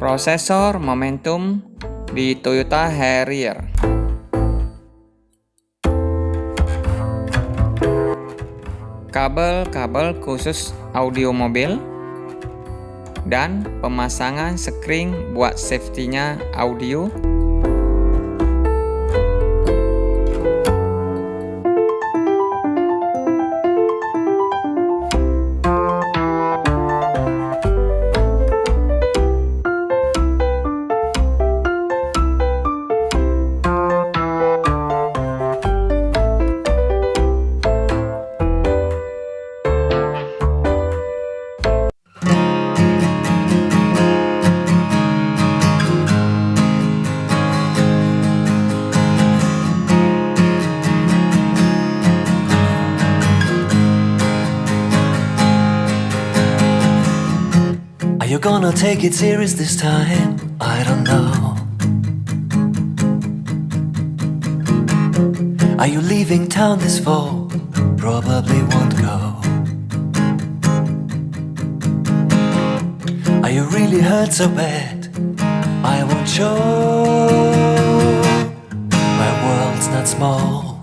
Prosesor momentum di Toyota Harrier. Kabel-kabel khusus audio mobil dan pemasangan skring buat safety-nya audio. Are you gonna take it serious this time? I don't know. Are you leaving town this fall? Probably won't go. Are you really hurt so bad? I won't show. My world's not small.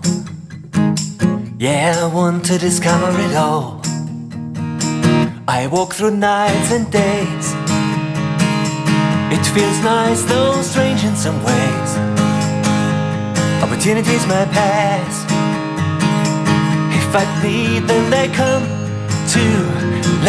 Yeah, I want to discover it all. I walk through nights and days. It feels nice, though strange in some ways. Opportunities might pass. If I need them, they come to